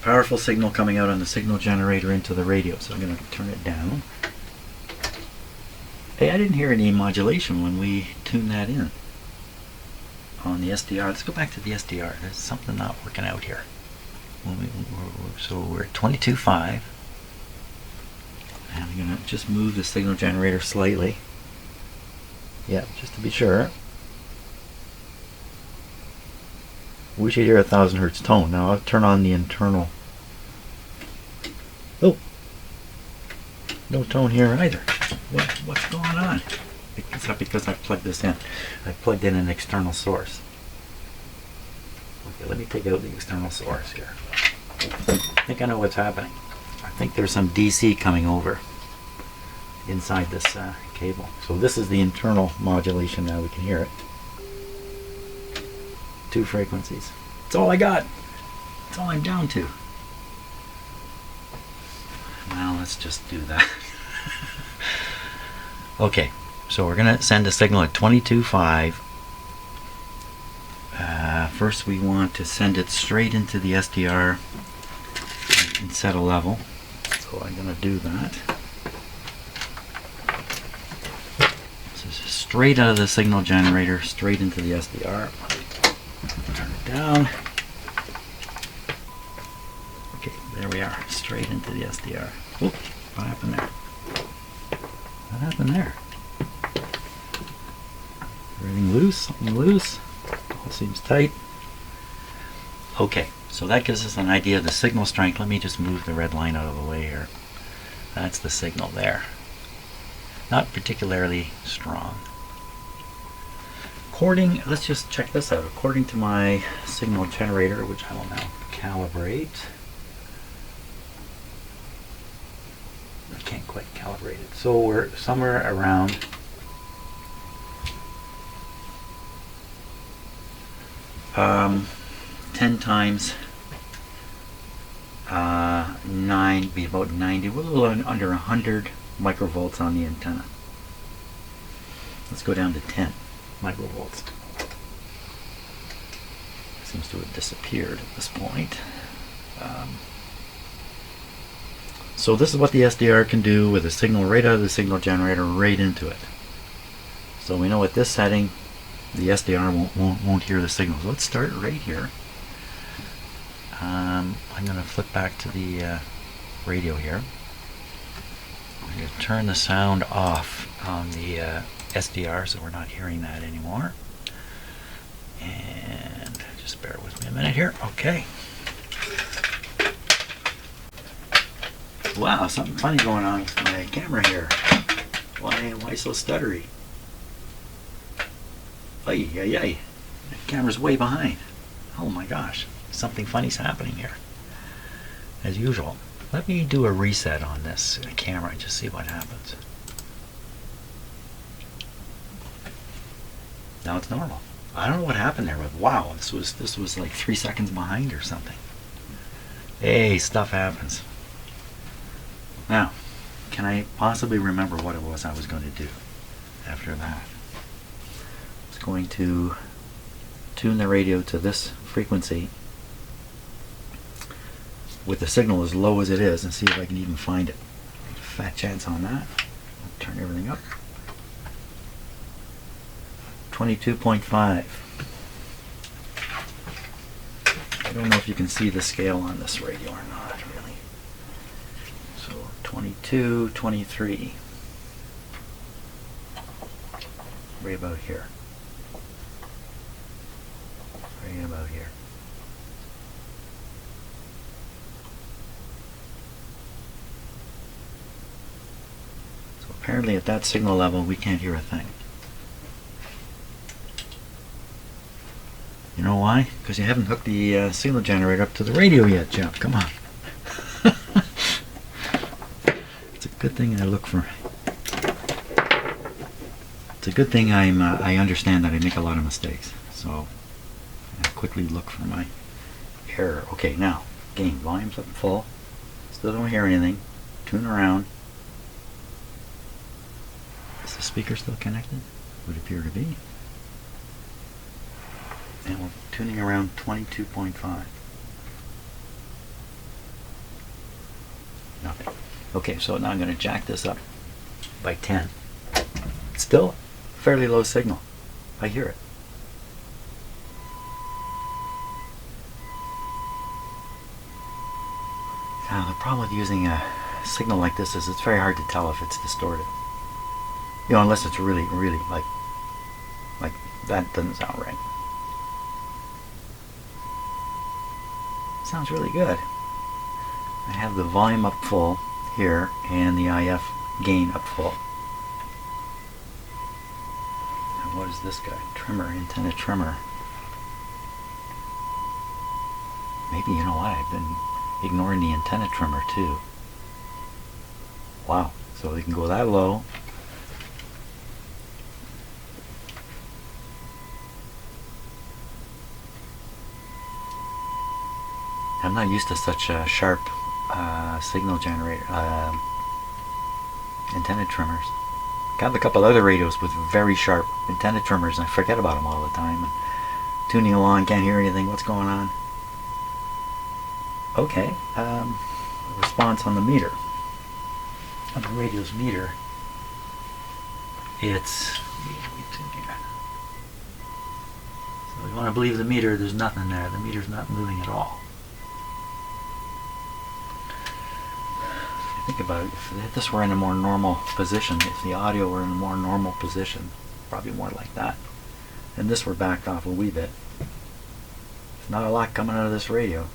Powerful signal coming out on the signal generator into the radio. So I'm going to turn it down. Hey, I didn't hear any modulation when we tuned that in on the SDR. Let's go back to the SDR. There's something not working out here. So we're at 22.5. And I'm going to just move the signal generator slightly. Yeah, just to be sure. We should hear 1,000 hertz tone. Now I'll turn on the internal. Oh, no tone here either. What's going on? It's not because I've plugged this in. I've plugged in an external source. Okay, let me take out the external source here. I think I know what's happening. I think there's some DC coming over inside this cable. So this is the internal modulation. Now we can hear it. 2 frequencies. That's all I got. That's all I'm down to. Well, let's just do that. Okay, so we're going to send a signal at 22.5. First we want to send it straight into the SDR and set a level. So I'm going to do that. So this is straight out of the signal generator, straight into the SDR. Turn it down. Okay, there we are, straight into the SDR. Oop, what happened there? What happened there? Everything loose? Something loose? All seems tight. Okay, so that gives us an idea of the signal strength. Let me just move the red line out of the way here. That's the signal there. Not particularly strong. According, let's just check this out. According to my signal generator, which I will now calibrate. I can't quite calibrate it. So we're somewhere around 10 times 9, be about 90, we're a little under 100 microvolts on the antenna. Let's go down to 10 microvolts. seems to have disappeared at this point. So this is what the SDR can do with a signal right out of the signal generator right into it. So we know at this setting the SDR won't hear the signal. So let's start right here. I'm going to flip back to the radio here. I'm going to turn the sound off on the SDR so we're not hearing that anymore. And just bear with me a minute here. Okay. Wow, something funny going on with my camera here. Why so stuttery? Ay, ay, ay. The camera's way behind. Oh my gosh. Something funny's happening here. As usual. Let me do a reset on this camera and just see what happens. Now it's normal. I don't know what happened there, but wow, this was like 3 seconds behind or something. Hey, stuff happens. Now, can I possibly remember what it was I was going to do after that? I was going to tune the radio to this frequency with the signal as low as it is and see if I can even find it. Fat chance on that. I'll turn everything up. 22.5. I don't know if you can see the scale on this radio or not, really. So 22, 23. Right about here. Right about here. So apparently at that signal level we can't hear a thing. You know why? Because you haven't hooked the signal generator up to the radio yet, Jeff. Come on. It's a good thing I look for. It's a good thing I understand that I make a lot of mistakes. So I quickly look for my error. Okay, now gain volume's up full. Still don't hear anything. Tune around. Is the speaker still connected? Would appear to be. And we're tuning around 22.5. Nothing. Okay, so now I'm going to jack this up by 10. Still fairly low signal. I hear it. Now the problem with using a signal like this is it's very hard to tell if it's distorted. You know, unless it's really like that doesn't sound right. Sounds really good. I have the volume up full here and the IF gain up full. And what is this guy? Trimmer, antenna trimmer. Maybe, you know what, I've been ignoring the antenna trimmer too. Wow, so they can go that low. I'm not used to such a sharp signal generator antenna trimmers. Got a couple other radios with very sharp antenna trimmers and I forget about them all the time. And tuning along, can't hear anything. What's going on? Okay, response on the meter. On the radio's meter, it's. So if you want to believe the meter, there's nothing there. The meter's not moving at all. Think about it, if this were in a more normal position, if the audio were in a more normal position, probably more like that, and this were backed off a wee bit, there's not a lot coming out of this radio.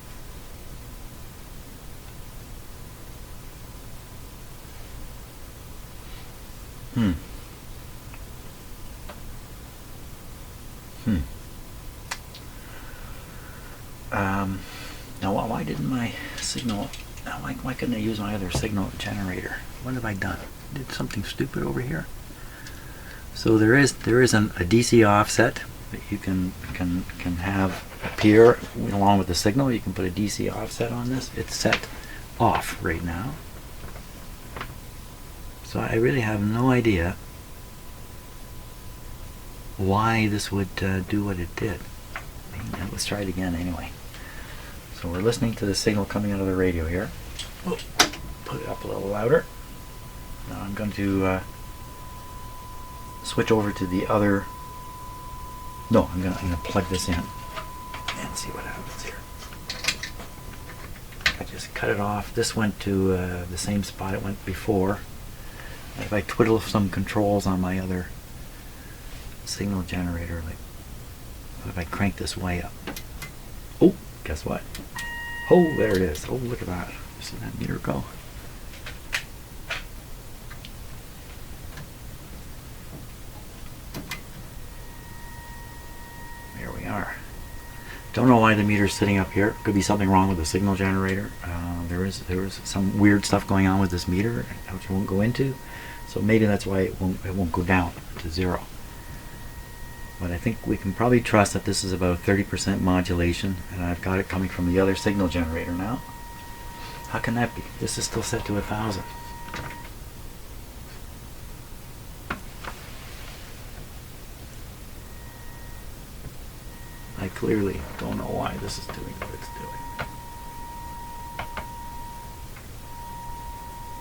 Now why didn't my signal... Why couldn't I use my other signal generator? What have I done? Did something stupid over here? So there is a DC offset that you can have appear along with the signal. You can put a DC offset on this. It's set off right now. So I really have no idea why this would do what it did. Let's try it again anyway. So we're listening to the signal coming out of the radio here. Oh, put it up a little louder. Now I'm going to switch over to the other. No, I'm gonna plug this in and see what happens here. I just cut it off. This went to the same spot it went before. And if I twiddle some controls on my other signal generator, like if I crank this way up. Oh, guess what? Oh, there it is. Oh, look at that. See that meter go? There we are. Don't know why the meter's sitting up here. Could be something wrong with the signal generator. There was some weird stuff going on with this meter, which I won't go into. So maybe that's why it won't go down to 0. But I think we can probably trust that this is about 30% modulation, and I've got it coming from the other signal generator now. How can that be? This is still set to 1000. I clearly don't know why this is doing what it's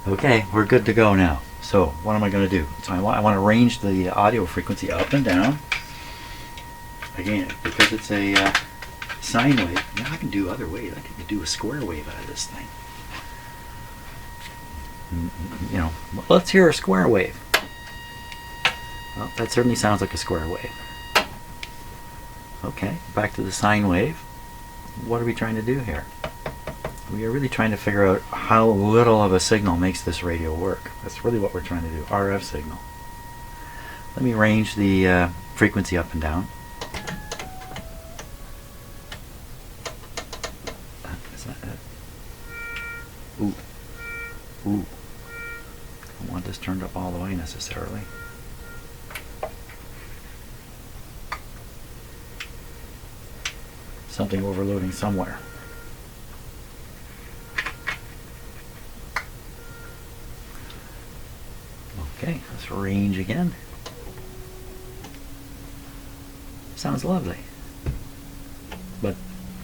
doing. Okay, we're good to go now. So what am I going to do? So I want to range the audio frequency up and down. Again, because it's a sine wave, I can do other ways. I can do a square wave out of this thing. You know, let's hear a square wave. Well, that certainly sounds like a square wave. Okay, back to the sine wave. What are we trying to do here? We are really trying to figure out how little of a signal makes this radio work. That's really what we're trying to do, RF signal. Let me range the frequency up and down. Is that it? Ooh. Ooh. I don't want this turned up all the way necessarily. Something overloading somewhere. Okay, let's range again. Sounds lovely. But,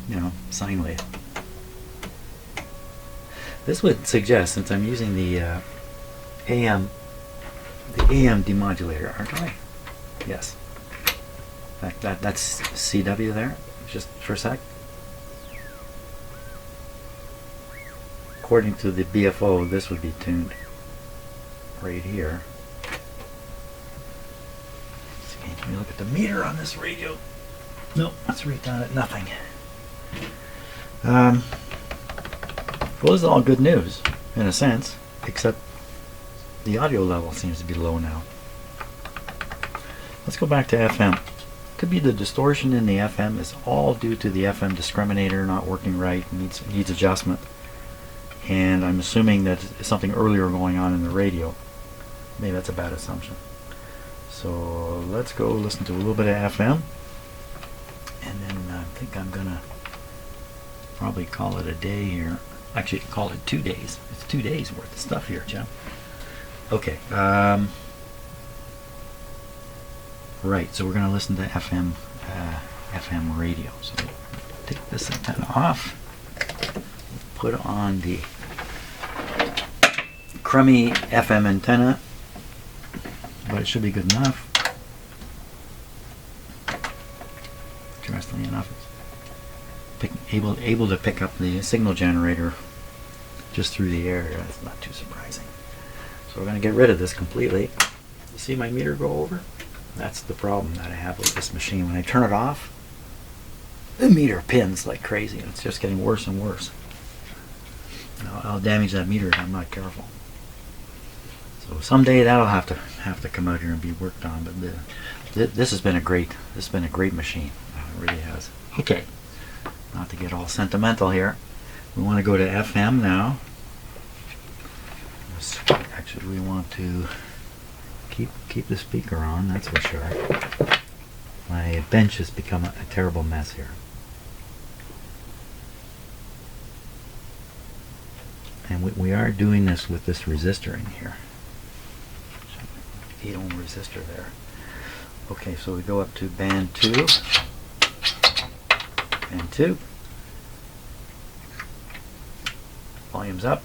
you know, sine wave. This would suggest, since I'm using the AM demodulator, aren't I? Yes. That's CW there. Just for a sec. According to the BFO, this would be tuned right here. Let me look at the meter on this radio. Nope, let's read down at nothing. Well, this is all good news, in a sense, except the audio level seems to be low now. Let's go back to FM. Could be the distortion in the FM is all due to the FM discriminator not working right, needs adjustment. And I'm assuming that it's something earlier going on in the radio. Maybe that's a bad assumption. So let's go listen to a little bit of FM. And then I think I'm gonna probably call it a day here. Actually, call it 2 days. It's 2 days worth of stuff here, Jim. Okay. Right, so we're going to listen to FM radio. So take this antenna off, put on the crummy FM antenna, but it should be good enough. Interestingly enough, it's able to pick up the signal generator just through the air. That's not too surprising. So we're going to get rid of this completely. You see my meter go over? That's the problem that I have with this machine. When I turn it off, the meter pins like crazy. It's just getting worse and worse. I'll damage that meter if I'm not careful. So someday that'll have to come out here and be worked on. But this has been a great machine. It really has. Okay, not to get all sentimental here. We want to go to FM now. Actually, we want to keep the speaker on, that's for sure. My bench has become a terrible mess here. And we are doing this with this resistor in here. 8 ohm resistor there. Okay, so we go up to band 2. band 2. Volume's up.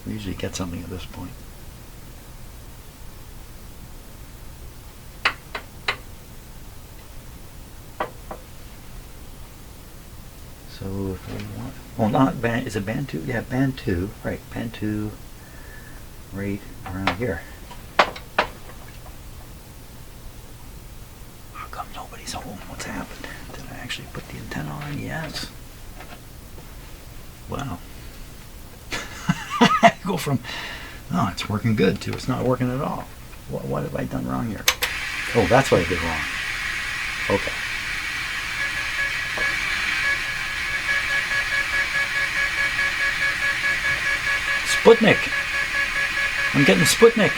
We usually get something at this point. So if we want, well, not band, is it band 2? Yeah, band 2, right, band 2, right around here. How come nobody's home? What's happened? Did I actually put the antenna on? Yes. Wow. I go from, oh, it's working good, to it's not working at all. What have I done wrong here? Oh, that's what I did wrong. Okay. Sputnik. I'm getting Sputnik.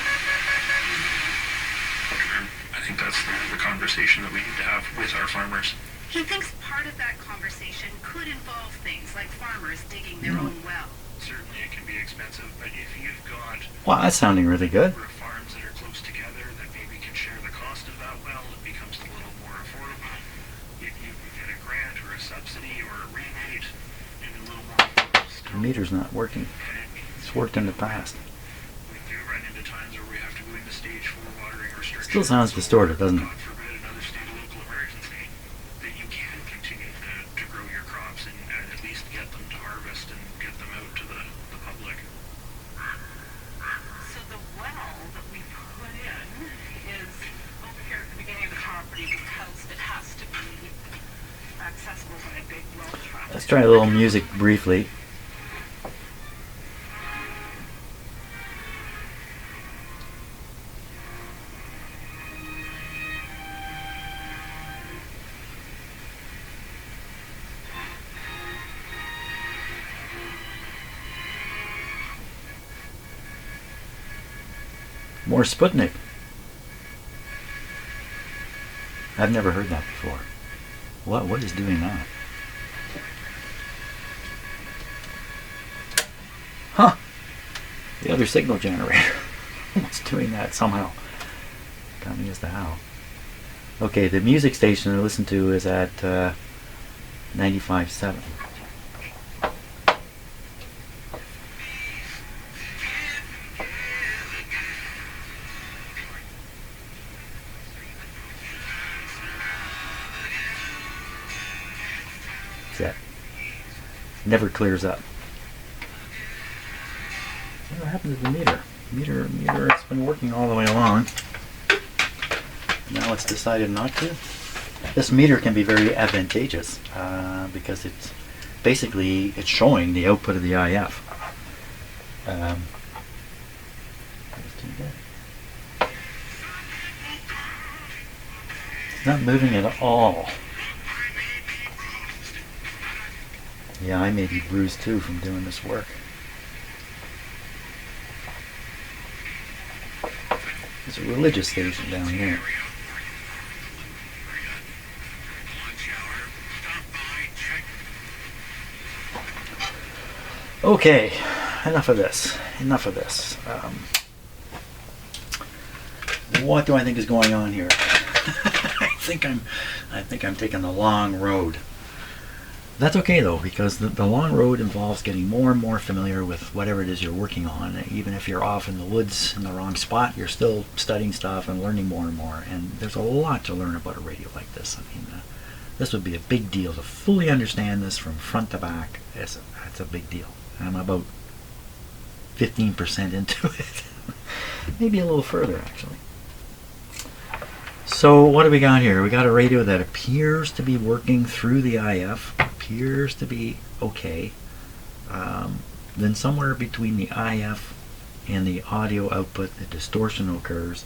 I think that's the conversation that we need to have with our farmers. He thinks part of that conversation could involve things like farmers digging their own well. Certainly it can be expensive, but if you've got Wow, that's sounding really good. a number of farms that are close together that maybe can share the cost of that well, it becomes a little more affordable. If you can get a grant or a subsidy or a rebate, and a little more affordable The still. meter's not working. It's worked in the past. We do run into times where we have to go into stage 4 watering restrictions. Still sounds distorted, doesn't it? God forbid another state or local emergency, that you can continue to grow your crops and at least get them to harvest and get them out to the public. So the well that we put in is over here at the beginning of the property because it has to be accessible by a big well truck. Let's try a little music briefly. More Sputnik. I've never heard that before. What is doing that? Huh. The other signal generator was doing that somehow. Got me as to how. Okay, the music station I listen to is at 95.7. That never clears up. What happened to the meter? Meter, it's been working all the way along. Now it's decided not to. This meter can be very advantageous because it's basically it's showing the output of the IF. It's not moving at all. Yeah, I may be bruised too from doing this work. There's a religious station down here. Okay, enough of this. Enough of this. What do I think is going on here? I think I'm taking the long road. That's okay though, because the long road involves getting more and more familiar with whatever it is you're working on. Even if you're off in the woods in the wrong spot, you're still studying stuff and learning more and more. And there's a lot to learn about a radio like this. I mean, this would be a big deal to fully understand this from front to back. That's a big deal. I'm about 15% into it. Maybe a little further actually. So what do we got here? We got a radio that appears to be working through the IF, appears to be okay. Then somewhere between the IF and the audio output, the distortion occurs.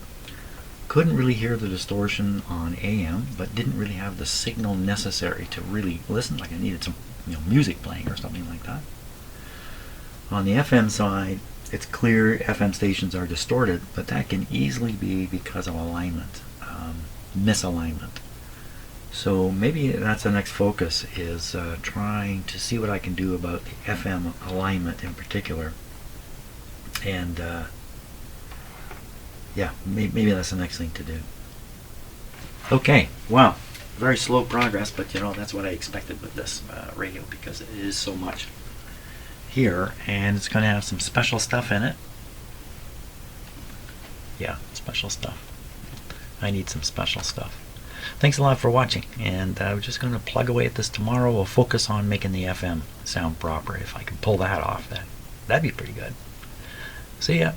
Couldn't really hear the distortion on AM, but didn't really have the signal necessary to really listen. Like I needed some, music playing or something like that. On the FM side, it's clear FM stations are distorted, but that can easily be because of alignment. Misalignment. So maybe that's the next focus, is trying to see what I can do about the FM alignment in particular. And yeah, maybe that's the next thing to do. Okay, well, very slow progress, but you know, that's what I expected with this radio, because it is so much here, and it's going to have some special stuff in it. Yeah, special stuff. I need some special stuff. Thanks a lot for watching, and we're just going to plug away at this tomorrow. We'll focus on making the FM sound proper. If I can pull that off, that'd be pretty good. See ya.